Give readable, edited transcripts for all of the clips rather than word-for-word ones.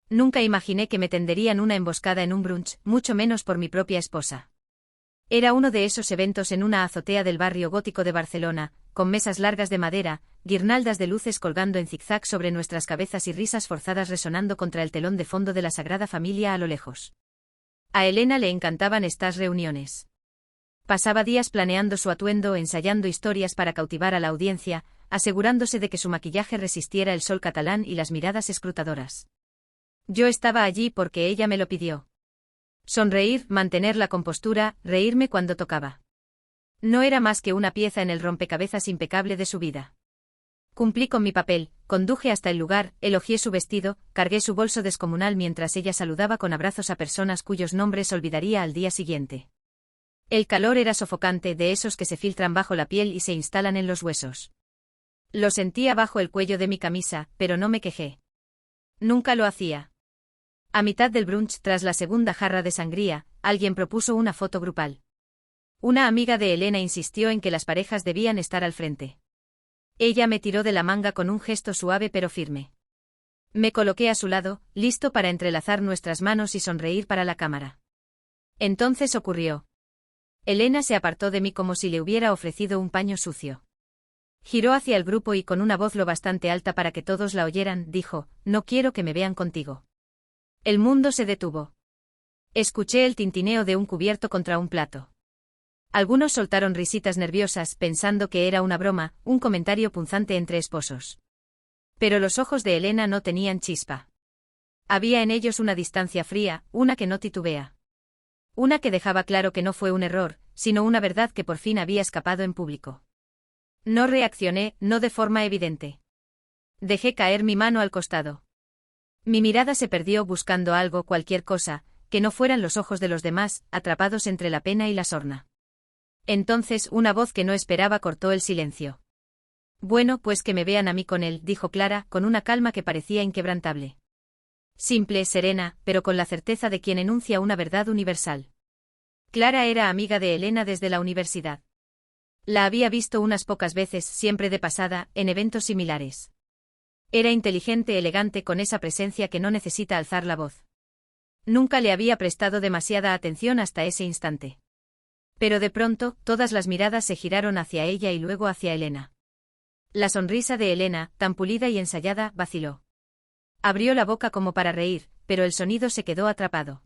Nunca imaginé que me tenderían una emboscada en un brunch, mucho menos por mi propia esposa. Era uno de esos eventos en una azotea del barrio gótico de Barcelona, con mesas largas de madera, guirnaldas de luces colgando en zigzag sobre nuestras cabezas y risas forzadas resonando contra el telón de fondo de la Sagrada Familia a lo lejos. A Elena le encantaban estas reuniones. Pasaba días planeando su atuendo, ensayando historias para cautivar a la audiencia, asegurándose de que su maquillaje resistiera el sol catalán y las miradas escrutadoras. Yo estaba allí porque ella me lo pidió. Sonreír, mantener la compostura, reírme cuando tocaba. No era más que una pieza en el rompecabezas impecable de su vida. Cumplí con mi papel, conduje hasta el lugar, elogié su vestido, cargué su bolso descomunal mientras ella saludaba con abrazos a personas cuyos nombres olvidaría al día siguiente. El calor era sofocante, de esos que se filtran bajo la piel y se instalan en los huesos. Lo sentía bajo el cuello de mi camisa, pero no me quejé. Nunca lo hacía. A mitad del brunch, tras la segunda jarra de sangría, alguien propuso una foto grupal. Una amiga de Elena insistió en que las parejas debían estar al frente. Ella me tiró de la manga con un gesto suave pero firme. Me coloqué a su lado, listo para entrelazar nuestras manos y sonreír para la cámara. Entonces ocurrió. Elena se apartó de mí como si le hubiera ofrecido un paño sucio. Giró hacia el grupo y con una voz lo bastante alta para que todos la oyeran, dijo: «No quiero que me vean contigo». El mundo se detuvo. Escuché el tintineo de un cubierto contra un plato. Algunos soltaron risitas nerviosas pensando que era una broma, un comentario punzante entre esposos. Pero los ojos de Elena no tenían chispa. Había en ellos una distancia fría, una que no titubea. Una que dejaba claro que no fue un error, sino una verdad que por fin había escapado en público. No reaccioné, no de forma evidente. Dejé caer mi mano al costado. Mi mirada se perdió buscando algo, cualquier cosa, que no fueran los ojos de los demás, atrapados entre la pena y la sorna. Entonces una voz que no esperaba cortó el silencio. «Bueno, pues que me vean a mí con él», dijo Clara, con una calma que parecía inquebrantable. Simple, serena, pero con la certeza de quien enuncia una verdad universal. Clara era amiga de Elena desde la universidad. La había visto unas pocas veces, siempre de pasada, en eventos similares. Era inteligente, elegante, con esa presencia que no necesita alzar la voz. Nunca le había prestado demasiada atención hasta ese instante. Pero de pronto, todas las miradas se giraron hacia ella y luego hacia Elena. La sonrisa de Elena, tan pulida y ensayada, vaciló. Abrió la boca como para reír, pero el sonido se quedó atrapado.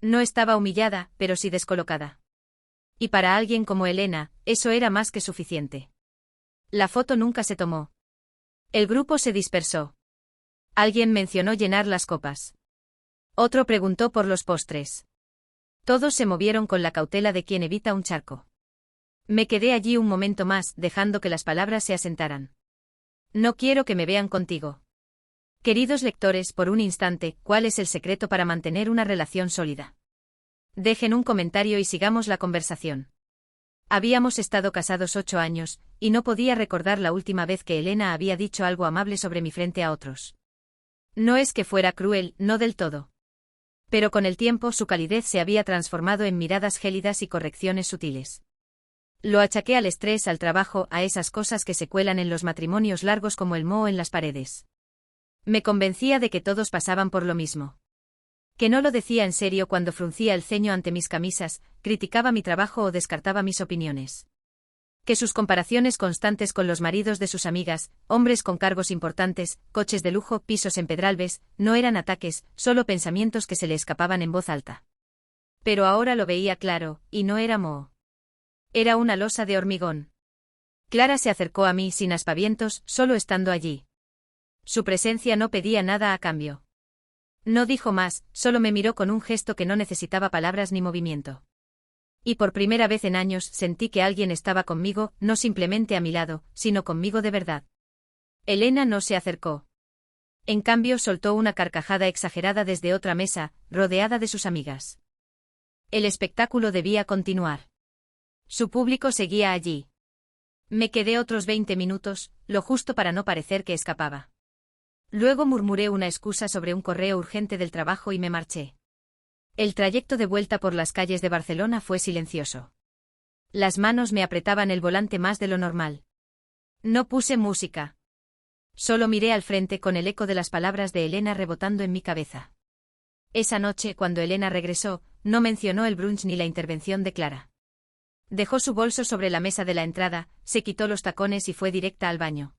No estaba humillada, pero sí descolocada. Y para alguien como Elena, eso era más que suficiente. La foto nunca se tomó. El grupo se dispersó. Alguien mencionó llenar las copas. Otro preguntó por los postres. Todos se movieron con la cautela de quien evita un charco. Me quedé allí un momento más, dejando que las palabras se asentaran. «No quiero que me vean contigo». Queridos lectores, por un instante, ¿cuál es el secreto para mantener una relación sólida? Dejen un comentario y sigamos la conversación. Habíamos estado casados 8 años, y no podía recordar la última vez que Elena había dicho algo amable sobre mi frente a otros. No es que fuera cruel, no del todo. Pero con el tiempo su calidez se había transformado en miradas gélidas y correcciones sutiles. Lo achaqué al estrés, al trabajo, a esas cosas que se cuelan en los matrimonios largos como el moho en las paredes. Me convencía de que todos pasaban por lo mismo. Que no lo decía en serio cuando fruncía el ceño ante mis camisas, criticaba mi trabajo o descartaba mis opiniones. Que sus comparaciones constantes con los maridos de sus amigas, hombres con cargos importantes, coches de lujo, pisos en Pedralbes, no eran ataques, solo pensamientos que se le escapaban en voz alta. Pero ahora lo veía claro, y no era moho. Era una losa de hormigón. Clara se acercó a mí sin aspavientos, solo estando allí. Su presencia no pedía nada a cambio. No dijo más, solo me miró con un gesto que no necesitaba palabras ni movimiento. Y por primera vez en años sentí que alguien estaba conmigo, no simplemente a mi lado, sino conmigo de verdad. Elena no se acercó. En cambio soltó una carcajada exagerada desde otra mesa, rodeada de sus amigas. El espectáculo debía continuar. Su público seguía allí. Me quedé otros 20 minutos, lo justo para no parecer que escapaba. Luego murmuré una excusa sobre un correo urgente del trabajo y me marché. El trayecto de vuelta por las calles de Barcelona fue silencioso. Las manos me apretaban el volante más de lo normal. No puse música. Solo miré al frente con el eco de las palabras de Elena rebotando en mi cabeza. Esa noche, cuando Elena regresó, no mencionó el brunch ni la intervención de Clara. Dejó su bolso sobre la mesa de la entrada, se quitó los tacones y fue directa al baño.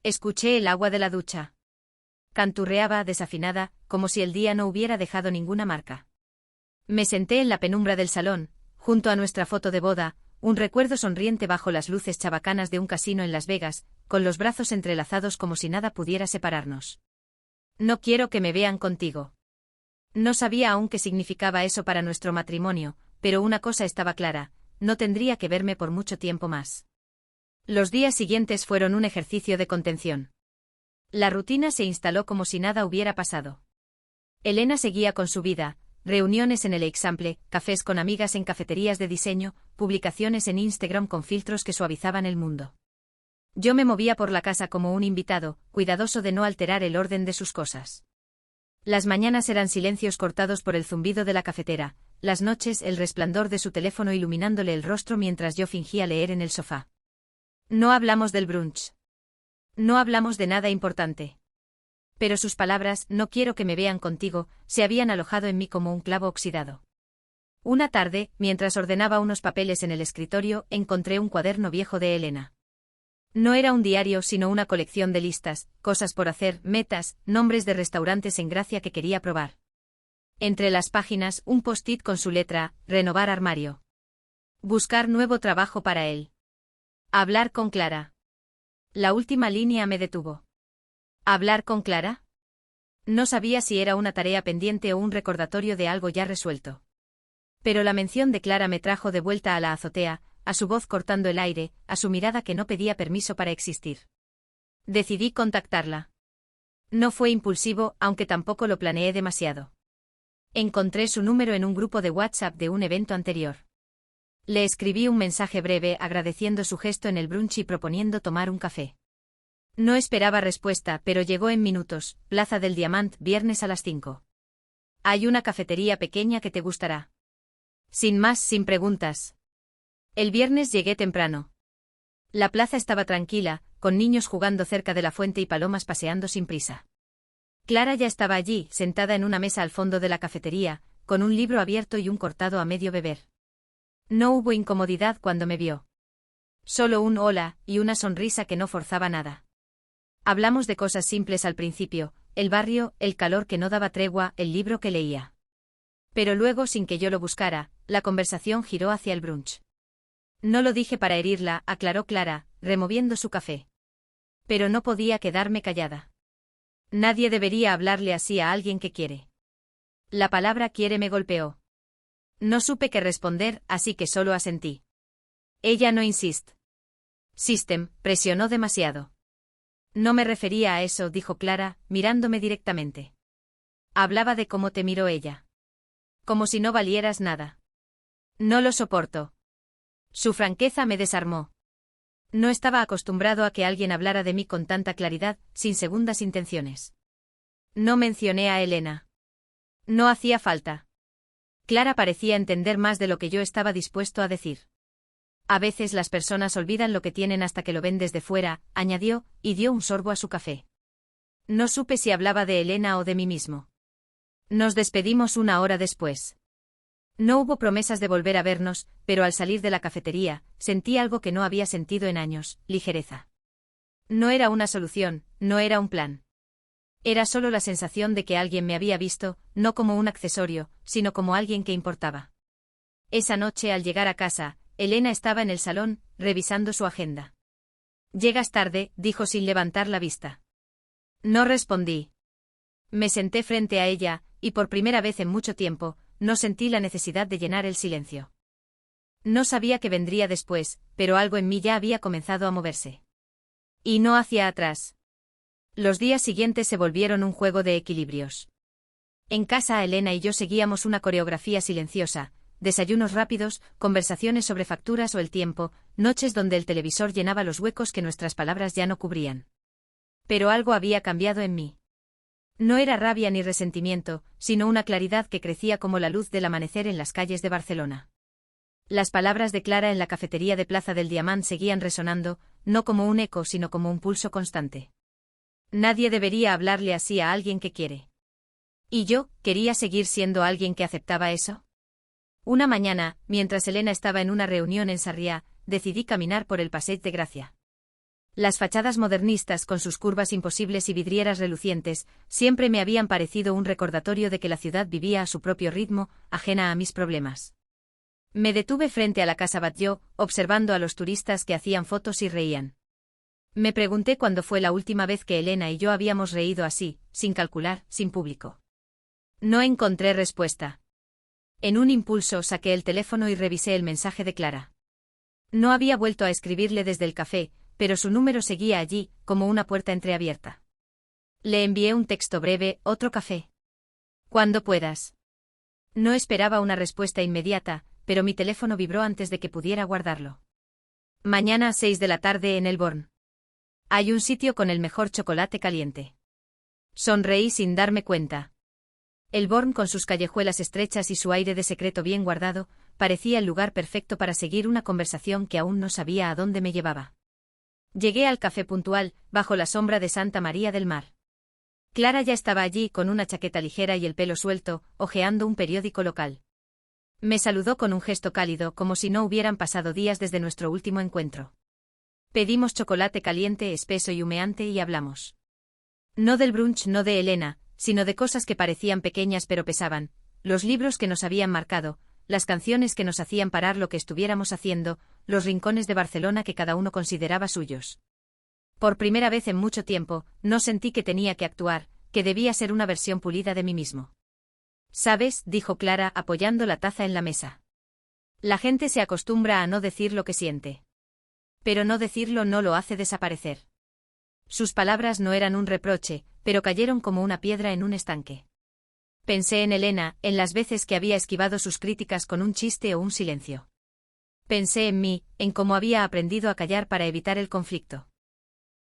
Escuché el agua de la ducha. Canturreaba, desafinada, como si el día no hubiera dejado ninguna marca. Me senté en la penumbra del salón, junto a nuestra foto de boda, un recuerdo sonriente bajo las luces chabacanas de un casino en Las Vegas, con los brazos entrelazados como si nada pudiera separarnos. No quiero que me vean contigo. No sabía aún qué significaba eso para nuestro matrimonio, pero una cosa estaba clara, no tendría que verme por mucho tiempo más. Los días siguientes fueron un ejercicio de contención. La rutina se instaló como si nada hubiera pasado. Elena seguía con su vida, reuniones en el Example, cafés con amigas en cafeterías de diseño, publicaciones en Instagram con filtros que suavizaban el mundo. Yo me movía por la casa como un invitado, cuidadoso de no alterar el orden de sus cosas. Las mañanas eran silencios cortados por el zumbido de la cafetera, las noches el resplandor de su teléfono iluminándole el rostro mientras yo fingía leer en el sofá. No hablamos del brunch. No hablamos de nada importante. Pero sus palabras, no quiero que me vean contigo, se habían alojado en mí como un clavo oxidado. Una tarde, mientras ordenaba unos papeles en el escritorio, encontré un cuaderno viejo de Elena. No era un diario sino una colección de listas, cosas por hacer, metas, nombres de restaurantes en Gracia que quería probar. Entre las páginas, un post-it con su letra, renovar armario. Buscar nuevo trabajo para él. Hablar con Clara. La última línea me detuvo. ¿Hablar con Clara? No sabía si era una tarea pendiente o un recordatorio de algo ya resuelto. Pero la mención de Clara me trajo de vuelta a la azotea, a su voz cortando el aire, a su mirada que no pedía permiso para existir. Decidí contactarla. No fue impulsivo, aunque tampoco lo planeé demasiado. Encontré su número en un grupo de WhatsApp de un evento anterior. Le escribí un mensaje breve agradeciendo su gesto en el brunch y proponiendo tomar un café. No esperaba respuesta, pero llegó en minutos, Plaza del Diamant, viernes a las 5. Hay una cafetería pequeña que te gustará. Sin más, sin preguntas. El viernes llegué temprano. La plaza estaba tranquila, con niños jugando cerca de la fuente y palomas paseando sin prisa. Clara ya estaba allí, sentada en una mesa al fondo de la cafetería, con un libro abierto y un cortado a medio beber. No hubo incomodidad cuando me vio. Solo un hola, y una sonrisa que no forzaba nada. Hablamos de cosas simples al principio, el barrio, el calor que no daba tregua, el libro que leía. Pero luego, sin que yo lo buscara, la conversación giró hacia el brunch. No lo dije para herirla, aclaró Clara, removiendo su café. Pero no podía quedarme callada. Nadie debería hablarle así a alguien que quiere. La palabra quiere me golpeó. No supe qué responder, así que solo asentí. Ella no insist. System, presionó demasiado. No me refería a eso, dijo Clara, mirándome directamente. Hablaba de cómo te miró ella. Como si no valieras nada. No lo soporto. Su franqueza me desarmó. No estaba acostumbrado a que alguien hablara de mí con tanta claridad, sin segundas intenciones. No mencioné a Elena. No hacía falta. Clara parecía entender más de lo que yo estaba dispuesto a decir. A veces las personas olvidan lo que tienen hasta que lo ven desde fuera, añadió, y dio un sorbo a su café. No supe si hablaba de Elena o de mí mismo. Nos despedimos una hora después. No hubo promesas de volver a vernos, pero al salir de la cafetería, sentí algo que no había sentido en años, ligereza. No era una solución, no era un plan. Era solo la sensación de que alguien me había visto, no como un accesorio, sino como alguien que importaba. Esa noche al llegar a casa, Elena estaba en el salón, revisando su agenda. «Llegas tarde», dijo sin levantar la vista. No respondí. Me senté frente a ella, y por primera vez en mucho tiempo, no sentí la necesidad de llenar el silencio. No sabía qué vendría después, pero algo en mí ya había comenzado a moverse. Y no hacia atrás. Los días siguientes se volvieron un juego de equilibrios. En casa Elena y yo seguíamos una coreografía silenciosa, desayunos rápidos, conversaciones sobre facturas o el tiempo, noches donde el televisor llenaba los huecos que nuestras palabras ya no cubrían. Pero algo había cambiado en mí. No era rabia ni resentimiento, sino una claridad que crecía como la luz del amanecer en las calles de Barcelona. Las palabras de Clara en la cafetería de Plaza del Diamant seguían resonando, no como un eco sino como un pulso constante. Nadie debería hablarle así a alguien que quiere. ¿Y yo, quería seguir siendo alguien que aceptaba eso? Una mañana, mientras Elena estaba en una reunión en Sarriá, decidí caminar por el Passeig de Gracia. Las fachadas modernistas con sus curvas imposibles y vidrieras relucientes, siempre me habían parecido un recordatorio de que la ciudad vivía a su propio ritmo, ajena a mis problemas. Me detuve frente a la Casa Batlló, observando a los turistas que hacían fotos y reían. Me pregunté cuándo fue la última vez que Elena y yo habíamos reído así, sin calcular, sin público. No encontré respuesta. En un impulso saqué el teléfono y revisé el mensaje de Clara. No había vuelto a escribirle desde el café, pero su número seguía allí, como una puerta entreabierta. Le envié un texto breve: otro café. Cuando puedas. No esperaba una respuesta inmediata, pero mi teléfono vibró antes de que pudiera guardarlo. Mañana a 6 de la tarde en el Born. Hay un sitio con el mejor chocolate caliente. Sonreí sin darme cuenta. El Born, con sus callejuelas estrechas y su aire de secreto bien guardado, parecía el lugar perfecto para seguir una conversación que aún no sabía a dónde me llevaba. Llegué al café puntual, bajo la sombra de Santa María del Mar. Clara ya estaba allí con una chaqueta ligera y el pelo suelto, hojeando un periódico local. Me saludó con un gesto cálido, como si no hubieran pasado días desde nuestro último encuentro. Pedimos chocolate caliente, espeso y humeante y hablamos. No del brunch, no de Elena, sino de cosas que parecían pequeñas pero pesaban, los libros que nos habían marcado, las canciones que nos hacían parar lo que estuviéramos haciendo, los rincones de Barcelona que cada uno consideraba suyos. Por primera vez en mucho tiempo, no sentí que tenía que actuar, que debía ser una versión pulida de mí mismo. ¿Sabes?, dijo Clara, apoyando la taza en la mesa. La gente se acostumbra a no decir lo que siente. Pero no decirlo no lo hace desaparecer. Sus palabras no eran un reproche, pero cayeron como una piedra en un estanque. Pensé en Elena, en las veces que había esquivado sus críticas con un chiste o un silencio. Pensé en mí, en cómo había aprendido a callar para evitar el conflicto.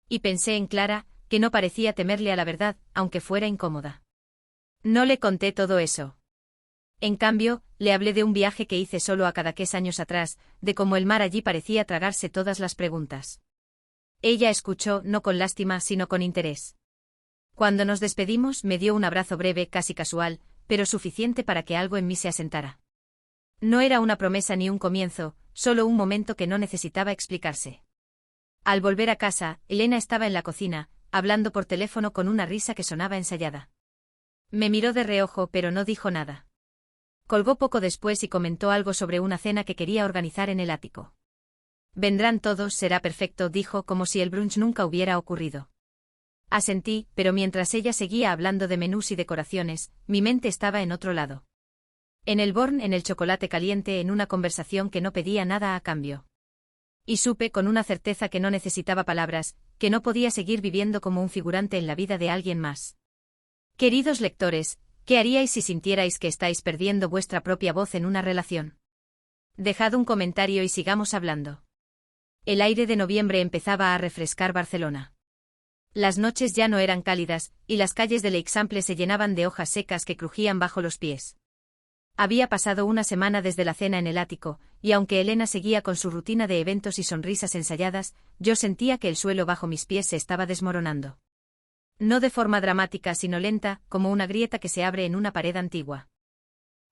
Y pensé en Clara, que no parecía temerle a la verdad, aunque fuera incómoda. No le conté todo eso. En cambio, le hablé de un viaje que hice solo a Cadaqués años atrás, de cómo el mar allí parecía tragarse todas las preguntas. Ella escuchó, no con lástima, sino con interés. Cuando nos despedimos, me dio un abrazo breve, casi casual, pero suficiente para que algo en mí se asentara. No era una promesa ni un comienzo, solo un momento que no necesitaba explicarse. Al volver a casa, Elena estaba en la cocina, hablando por teléfono con una risa que sonaba ensayada. Me miró de reojo, pero no dijo nada. Colgó poco después y comentó algo sobre una cena que quería organizar en el ático. Vendrán todos, será perfecto, dijo, como si el brunch nunca hubiera ocurrido. Asentí, pero mientras ella seguía hablando de menús y decoraciones, mi mente estaba en otro lado. En el Born, en el chocolate caliente, en una conversación que no pedía nada a cambio. Y supe con una certeza que no necesitaba palabras, que no podía seguir viviendo como un figurante en la vida de alguien más. Queridos lectores, ¿qué haríais si sintierais que estáis perdiendo vuestra propia voz en una relación? Dejad un comentario y sigamos hablando. El aire de noviembre empezaba a refrescar Barcelona. Las noches ya no eran cálidas, y las calles de l'Eixample se llenaban de hojas secas que crujían bajo los pies. Había pasado una semana desde la cena en el ático, y aunque Elena seguía con su rutina de eventos y sonrisas ensayadas, yo sentía que el suelo bajo mis pies se estaba desmoronando. No de forma dramática, sino lenta, como una grieta que se abre en una pared antigua.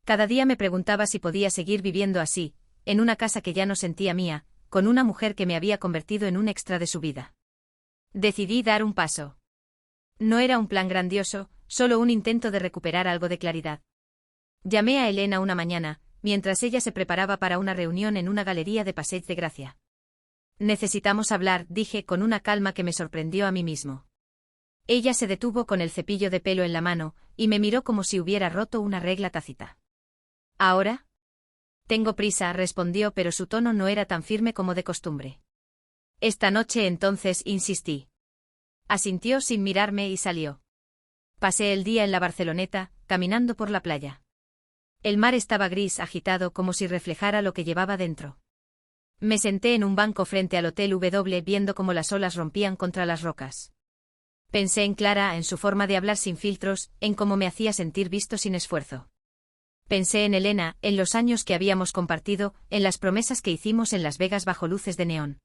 Cada día me preguntaba si podía seguir viviendo así, en una casa que ya no sentía mía, con una mujer que me había convertido en un extra de su vida. Decidí dar un paso. No era un plan grandioso, solo un intento de recuperar algo de claridad. Llamé a Elena una mañana, mientras ella se preparaba para una reunión en una galería de Passeig de Gracia. Necesitamos hablar, dije con una calma que me sorprendió a mí mismo. Ella se detuvo con el cepillo de pelo en la mano, y me miró como si hubiera roto una regla tácita. ¿Ahora? Tengo prisa, respondió, pero su tono no era tan firme como de costumbre. Esta noche entonces, insistí. Asintió sin mirarme y salió. Pasé el día en la Barceloneta, caminando por la playa. El mar estaba gris, agitado, como si reflejara lo que llevaba dentro. Me senté en un banco frente al Hotel W viendo cómo las olas rompían contra las rocas. Pensé en Clara, en su forma de hablar sin filtros, en cómo me hacía sentir visto sin esfuerzo. Pensé en Elena, en los años que habíamos compartido, en las promesas que hicimos en Las Vegas bajo luces de neón.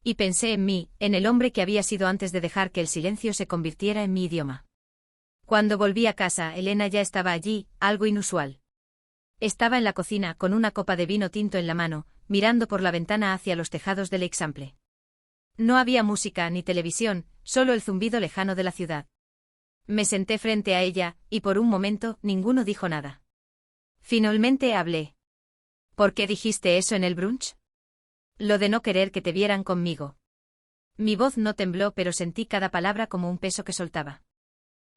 Y pensé en mí, en el hombre que había sido antes de dejar que el silencio se convirtiera en mi idioma. Cuando volví a casa, Elena ya estaba allí, algo inusual. Estaba en la cocina, con una copa de vino tinto en la mano, mirando por la ventana hacia los tejados del Eixample. No había música ni televisión, solo el zumbido lejano de la ciudad. Me senté frente a ella, y por un momento, ninguno dijo nada. Finalmente hablé. ¿Por qué dijiste eso en el brunch? Lo de no querer que te vieran conmigo. Mi voz no tembló, pero sentí cada palabra como un peso que soltaba.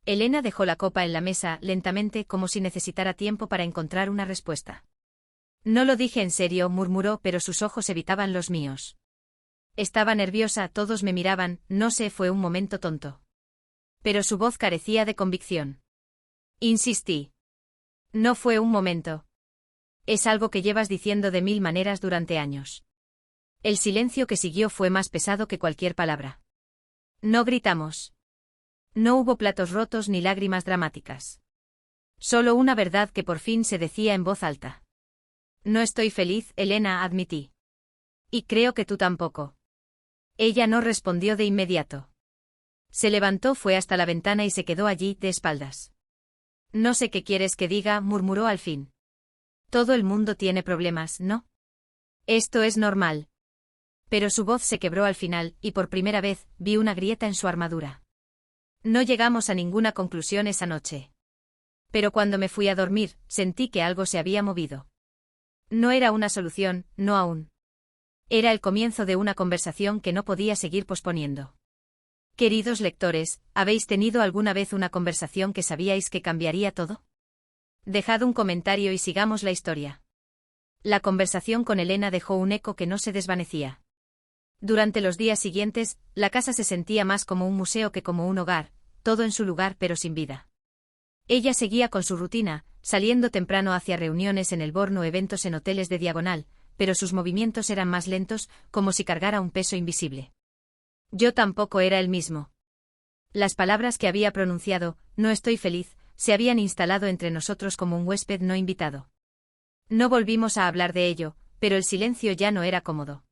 Elena dejó la copa en la mesa, lentamente, como si necesitara tiempo para encontrar una respuesta. No lo dije en serio, murmuró, pero sus ojos evitaban los míos. Estaba nerviosa, todos me miraban, no sé, fue un momento tonto. Pero su voz carecía de convicción. Insistí. No fue un momento. Es algo que llevas diciendo de 1000 maneras durante años. El silencio que siguió fue más pesado que cualquier palabra. No gritamos. No hubo platos rotos ni lágrimas dramáticas. Solo una verdad que por fin se decía en voz alta. No estoy feliz, Elena, admití. Y creo que tú tampoco. Ella no respondió de inmediato. Se levantó, fue hasta la ventana y se quedó allí, de espaldas. No sé qué quieres que diga, murmuró al fin. Todo el mundo tiene problemas, ¿no? Esto es normal. Pero su voz se quebró al final, y por primera vez, vi una grieta en su armadura. No llegamos a ninguna conclusión esa noche. Pero cuando me fui a dormir, sentí que algo se había movido. No era una solución, no aún. Era el comienzo de una conversación que no podía seguir posponiendo. Queridos lectores, ¿habéis tenido alguna vez una conversación que sabíais que cambiaría todo? Dejad un comentario y sigamos la historia. La conversación con Elena dejó un eco que no se desvanecía. Durante los días siguientes, la casa se sentía más como un museo que como un hogar, todo en su lugar pero sin vida. Ella seguía con su rutina, saliendo temprano hacia reuniones en el Born o eventos en hoteles de diagonal, pero sus movimientos eran más lentos, como si cargara un peso invisible. Yo tampoco era el mismo. Las palabras que había pronunciado, no estoy feliz, se habían instalado entre nosotros como un huésped no invitado. No volvimos a hablar de ello, pero el silencio ya no era cómodo.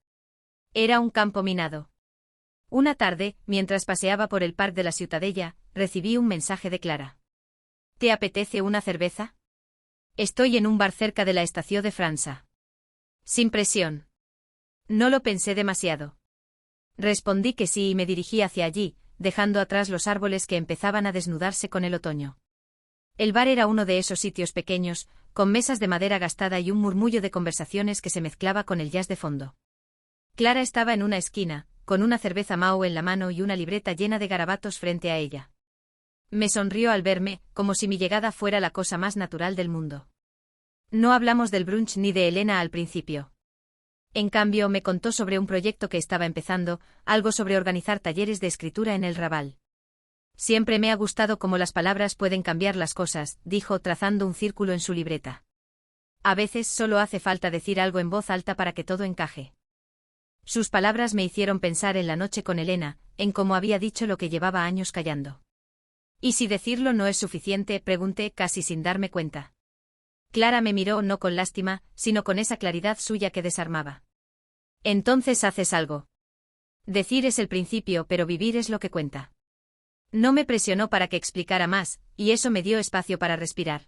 Era un campo minado. Una tarde, mientras paseaba por el parque de la Ciutadella, recibí un mensaje de Clara. ¿Te apetece una cerveza? Estoy en un bar cerca de la estación de França. Sin presión. No lo pensé demasiado. Respondí que sí y me dirigí hacia allí, dejando atrás los árboles que empezaban a desnudarse con el otoño. El bar era uno de esos sitios pequeños, con mesas de madera gastada y un murmullo de conversaciones que se mezclaba con el jazz de fondo. Clara estaba en una esquina, con una cerveza Mao en la mano y una libreta llena de garabatos frente a ella. Me sonrió al verme, como si mi llegada fuera la cosa más natural del mundo. No hablamos del brunch ni de Elena al principio. En cambio, me contó sobre un proyecto que estaba empezando, algo sobre organizar talleres de escritura en el Raval. Siempre me ha gustado cómo las palabras pueden cambiar las cosas, dijo trazando un círculo en su libreta. A veces solo hace falta decir algo en voz alta para que todo encaje. Sus palabras me hicieron pensar en la noche con Elena, en cómo había dicho lo que llevaba años callando. ¿Y si decirlo no es suficiente?, pregunté casi sin darme cuenta. Clara me miró no con lástima, sino con esa claridad suya que desarmaba. Entonces haces algo. Decir es el principio, pero vivir es lo que cuenta. No me presionó para que explicara más, y eso me dio espacio para respirar.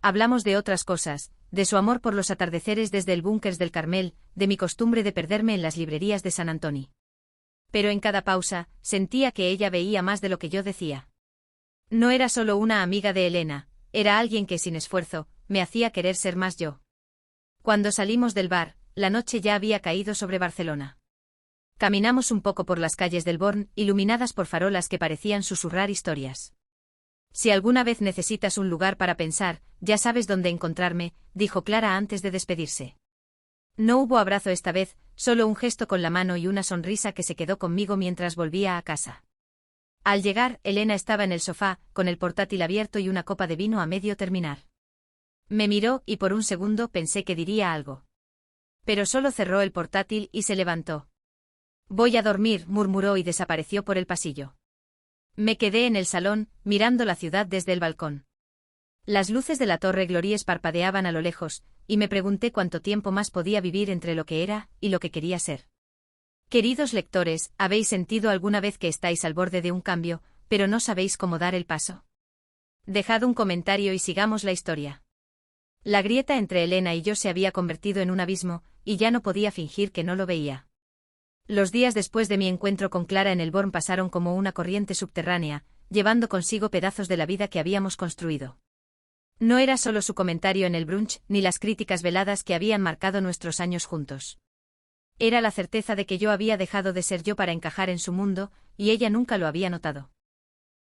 Hablamos de otras cosas, de su amor por los atardeceres desde el Bunkers del Carmel, de mi costumbre de perderme en las librerías de San Antoni. Pero en cada pausa, sentía que ella veía más de lo que yo decía. No era solo una amiga de Elena, era alguien que sin esfuerzo, me hacía querer ser más yo. Cuando salimos del bar, la noche ya había caído sobre Barcelona. Caminamos un poco por las calles del Born, iluminadas por farolas que parecían susurrar historias. Si alguna vez necesitas un lugar para pensar, ya sabes dónde encontrarme, dijo Clara antes de despedirse. No hubo abrazo esta vez, solo un gesto con la mano y una sonrisa que se quedó conmigo mientras volvía a casa. Al llegar, Elena estaba en el sofá, con el portátil abierto y una copa de vino a medio terminar. Me miró y por un segundo pensé que diría algo. Pero solo cerró el portátil y se levantó. Voy a dormir, murmuró y desapareció por el pasillo. Me quedé en el salón, mirando la ciudad desde el balcón. Las luces de la Torre Glories parpadeaban a lo lejos, y me pregunté cuánto tiempo más podía vivir entre lo que era y lo que quería ser. Queridos lectores, ¿habéis sentido alguna vez que estáis al borde de un cambio, pero no sabéis cómo dar el paso? Dejad un comentario y sigamos la historia. La grieta entre Elena y yo se había convertido en un abismo, y ya no podía fingir que no lo veía. Los días después de mi encuentro con Clara en el Born pasaron como una corriente subterránea, llevando consigo pedazos de la vida que habíamos construido. No era solo su comentario en el brunch, ni las críticas veladas que habían marcado nuestros años juntos. Era la certeza de que yo había dejado de ser yo para encajar en su mundo, y ella nunca lo había notado.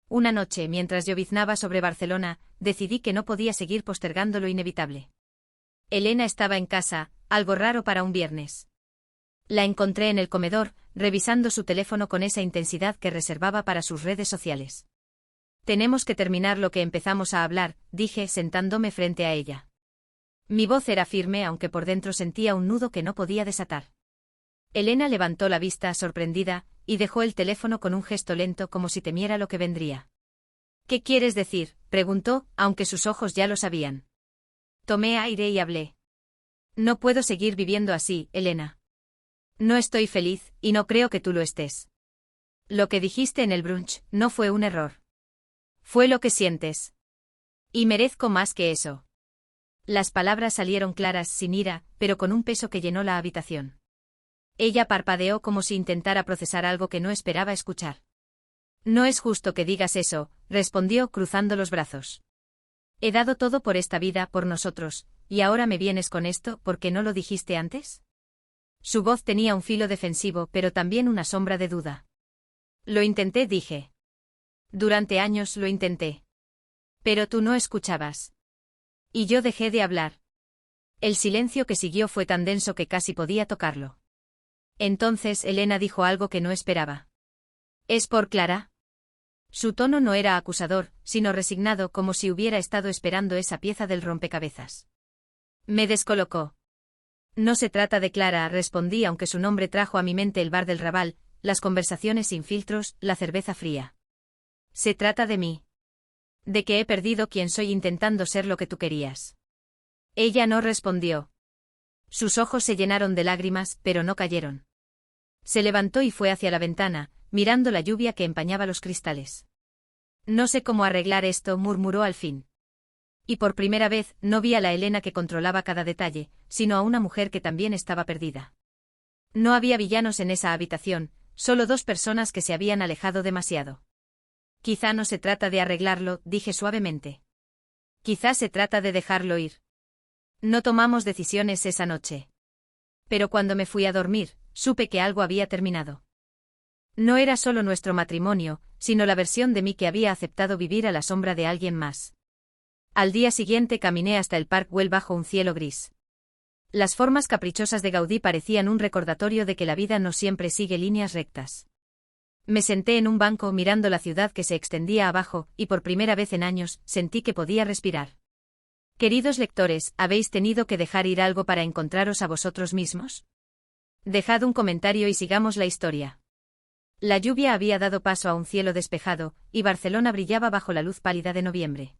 Una noche, mientras lloviznaba sobre Barcelona, decidí que no podía seguir postergando lo inevitable. Elena estaba en casa, algo raro para un viernes. La encontré en el comedor, revisando su teléfono con esa intensidad que reservaba para sus redes sociales. Tenemos que terminar lo que empezamos a hablar, dije sentándome frente a ella. Mi voz era firme aunque por dentro sentía un nudo que no podía desatar. Elena levantó la vista sorprendida, y dejó el teléfono con un gesto lento como si temiera lo que vendría. ¿Qué quieres decir?, preguntó, aunque sus ojos ya lo sabían. Tomé aire y hablé. No puedo seguir viviendo así, Elena. No estoy feliz, y no creo que tú lo estés. Lo que dijiste en el brunch no fue un error. Fue lo que sientes. Y merezco más que eso. Las palabras salieron claras sin ira, pero con un peso que llenó la habitación. Ella parpadeó como si intentara procesar algo que no esperaba escuchar. No es justo que digas eso, respondió cruzando los brazos. He dado todo por esta vida, por nosotros, y ahora me vienes con esto, ¿por qué no lo dijiste antes? Su voz tenía un filo defensivo pero también una sombra de duda. Lo intenté, dije. Durante años lo intenté. Pero tú no escuchabas. Y yo dejé de hablar. El silencio que siguió fue tan denso que casi podía tocarlo. Entonces Elena dijo algo que no esperaba. ¿Es por Clara? Su tono no era acusador, sino resignado, como si hubiera estado esperando esa pieza del rompecabezas. Me descolocó. No se trata de Clara, respondí aunque su nombre trajo a mi mente el bar del Raval, las conversaciones sin filtros, la cerveza fría. Se trata de mí. De que he perdido quien soy intentando ser lo que tú querías. Ella no respondió. Sus ojos se llenaron de lágrimas, pero no cayeron. Se levantó y fue hacia la ventana, mirando la lluvia que empañaba los cristales. No sé cómo arreglar esto, murmuró al fin. Y por primera vez, no vi a la Elena que controlaba cada detalle, sino a una mujer que también estaba perdida. No había villanos en esa habitación, solo dos personas que se habían alejado demasiado. Quizá no se trata de arreglarlo, dije suavemente. Quizá se trata de dejarlo ir. No tomamos decisiones esa noche. Pero cuando me fui a dormir, supe que algo había terminado. No era solo nuestro matrimonio, sino la versión de mí que había aceptado vivir a la sombra de alguien más. Al día siguiente caminé hasta el Parc Güell bajo un cielo gris. Las formas caprichosas de Gaudí parecían un recordatorio de que la vida no siempre sigue líneas rectas. Me senté en un banco mirando la ciudad que se extendía abajo, y por primera vez en años, sentí que podía respirar. Queridos lectores, ¿habéis tenido que dejar ir algo para encontraros a vosotros mismos? Dejad un comentario y sigamos la historia. La lluvia había dado paso a un cielo despejado, y Barcelona brillaba bajo la luz pálida de noviembre.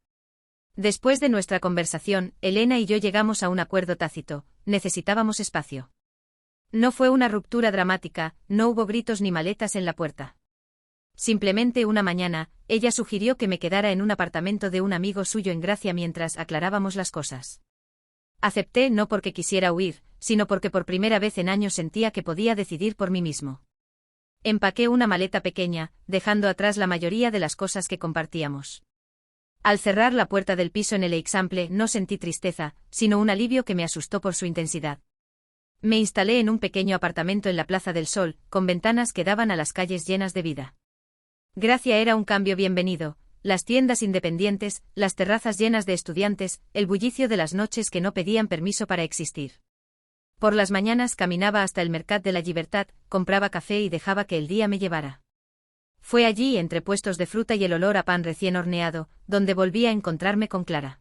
Después de nuestra conversación, Elena y yo llegamos a un acuerdo tácito: necesitábamos espacio. No fue una ruptura dramática, no hubo gritos ni maletas en la puerta. Simplemente una mañana, ella sugirió que me quedara en un apartamento de un amigo suyo en Gracia mientras aclarábamos las cosas. Acepté no porque quisiera huir, sino porque por primera vez en años sentía que podía decidir por mí mismo. Empaqué una maleta pequeña, dejando atrás la mayoría de las cosas que compartíamos. Al cerrar la puerta del piso en el Eixample no sentí tristeza, sino un alivio que me asustó por su intensidad. Me instalé en un pequeño apartamento en la Plaza del Sol, con ventanas que daban a las calles llenas de vida. Gracia era un cambio bienvenido: las tiendas independientes, las terrazas llenas de estudiantes, el bullicio de las noches que no pedían permiso para existir. Por las mañanas caminaba hasta el Mercat de la Llibertat, compraba café y dejaba que el día me llevara. Fue allí, entre puestos de fruta y el olor a pan recién horneado, donde volví a encontrarme con Clara.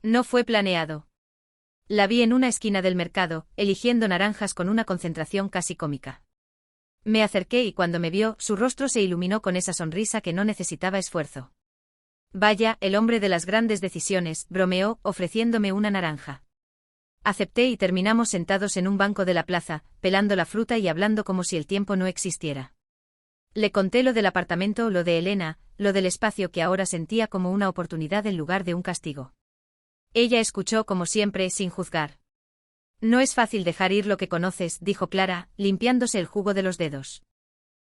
No fue planeado. La vi en una esquina del mercado, eligiendo naranjas con una concentración casi cómica. Me acerqué y cuando me vio, su rostro se iluminó con esa sonrisa que no necesitaba esfuerzo. Vaya, el hombre de las grandes decisiones, bromeó, ofreciéndome una naranja. Acepté y terminamos sentados en un banco de la plaza, pelando la fruta y hablando como si el tiempo no existiera. Le conté lo del apartamento, lo de Elena, lo del espacio que ahora sentía como una oportunidad en lugar de un castigo. Ella escuchó como siempre, sin juzgar. No es fácil dejar ir lo que conoces, dijo Clara, limpiándose el jugo de los dedos.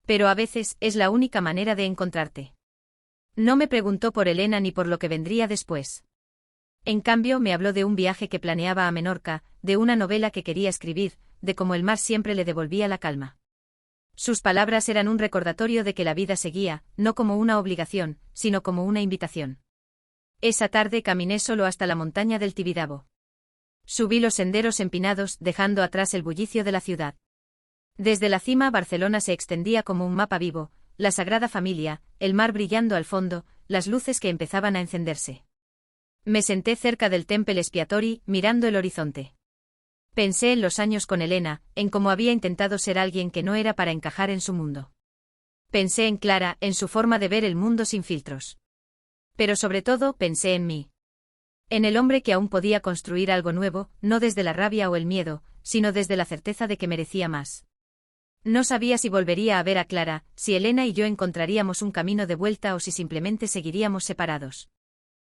Pero a veces es la única manera de encontrarte. No me preguntó por Elena ni por lo que vendría después. En cambio, me habló de un viaje que planeaba a Menorca, de una novela que quería escribir, de cómo el mar siempre le devolvía la calma. Sus palabras eran un recordatorio de que la vida seguía, no como una obligación, sino como una invitación. Esa tarde caminé solo hasta la montaña del Tibidabo. Subí los senderos empinados, dejando atrás el bullicio de la ciudad. Desde la cima Barcelona se extendía como un mapa vivo, la Sagrada Familia, el mar brillando al fondo, las luces que empezaban a encenderse. Me senté cerca del Temple Expiatori, mirando el horizonte. Pensé en los años con Elena, en cómo había intentado ser alguien que no era para encajar en su mundo. Pensé en Clara, en su forma de ver el mundo sin filtros. Pero sobre todo pensé en mí. En el hombre que aún podía construir algo nuevo, no desde la rabia o el miedo, sino desde la certeza de que merecía más. No sabía si volvería a ver a Clara, si Elena y yo encontraríamos un camino de vuelta o si simplemente seguiríamos separados.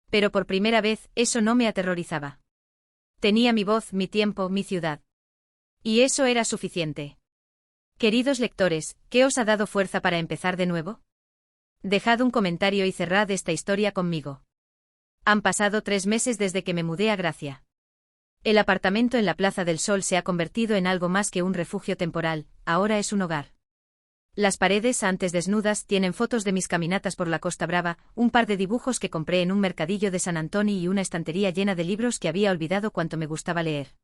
Pero por primera vez, eso no me aterrorizaba. Tenía mi voz, mi tiempo, mi ciudad. Y eso era suficiente. Queridos lectores, ¿qué os ha dado fuerza para empezar de nuevo? Dejad un comentario y cerrad esta historia conmigo. Han pasado 3 meses desde que me mudé a Gracia. El apartamento en la Plaza del Sol se ha convertido en algo más que un refugio temporal, ahora es un hogar. Las paredes, antes desnudas, tienen fotos de mis caminatas por la Costa Brava, un par de dibujos que compré en un mercadillo de San Antonio y una estantería llena de libros que había olvidado cuanto me gustaba leer.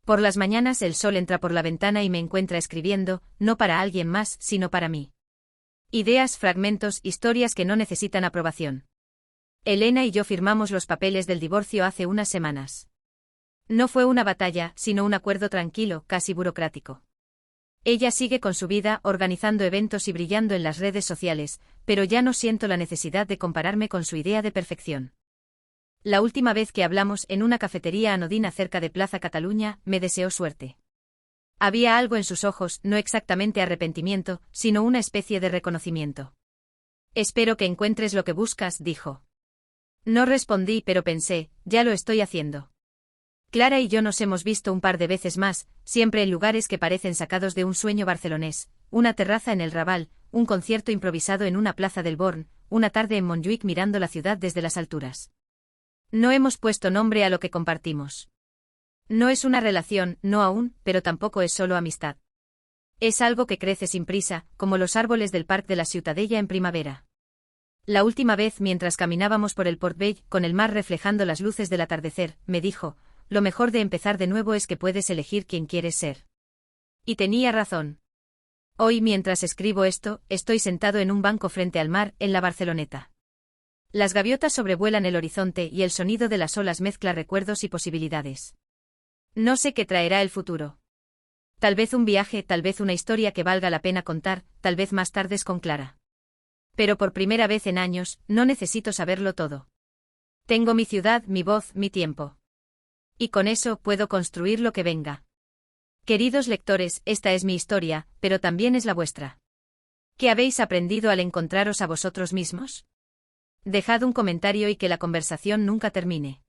Por las mañanas el sol entra por la ventana y me encuentra escribiendo, no para alguien más, sino para mí. Ideas, fragmentos, historias que no necesitan aprobación. Elena y yo firmamos los papeles del divorcio hace unas semanas. No fue una batalla, sino un acuerdo tranquilo, casi burocrático. Ella sigue con su vida, organizando eventos y brillando en las redes sociales, pero ya no siento la necesidad de compararme con su idea de perfección. La última vez que hablamos en una cafetería anodina cerca de Plaza Cataluña, me deseó suerte. Había algo en sus ojos, no exactamente arrepentimiento, sino una especie de reconocimiento. Espero que encuentres lo que buscas, dijo. No respondí, pero pensé, ya lo estoy haciendo. Clara y yo nos hemos visto un par de veces más, siempre en lugares que parecen sacados de un sueño barcelonés, una terraza en el Raval, un concierto improvisado en una plaza del Born, una tarde en Montjuïc mirando la ciudad desde las alturas. No hemos puesto nombre a lo que compartimos. No es una relación, no aún, pero tampoco es solo amistad. Es algo que crece sin prisa, como los árboles del Parc de la Ciutadella en primavera. La última vez mientras caminábamos por el Port Vell, con el mar reflejando las luces del atardecer, me dijo, lo mejor de empezar de nuevo es que puedes elegir quién quieres ser. Y tenía razón. Hoy mientras escribo esto, estoy sentado en un banco frente al mar, en la Barceloneta. Las gaviotas sobrevuelan el horizonte y el sonido de las olas mezcla recuerdos y posibilidades. No sé qué traerá el futuro. Tal vez un viaje, tal vez una historia que valga la pena contar, tal vez más tardes con Clara. Pero por primera vez en años, no necesito saberlo todo. Tengo mi ciudad, mi voz, mi tiempo. Y con eso puedo construir lo que venga. Queridos lectores, esta es mi historia, pero también es la vuestra. ¿Qué habéis aprendido al encontraros a vosotros mismos? Dejad un comentario y que la conversación nunca termine.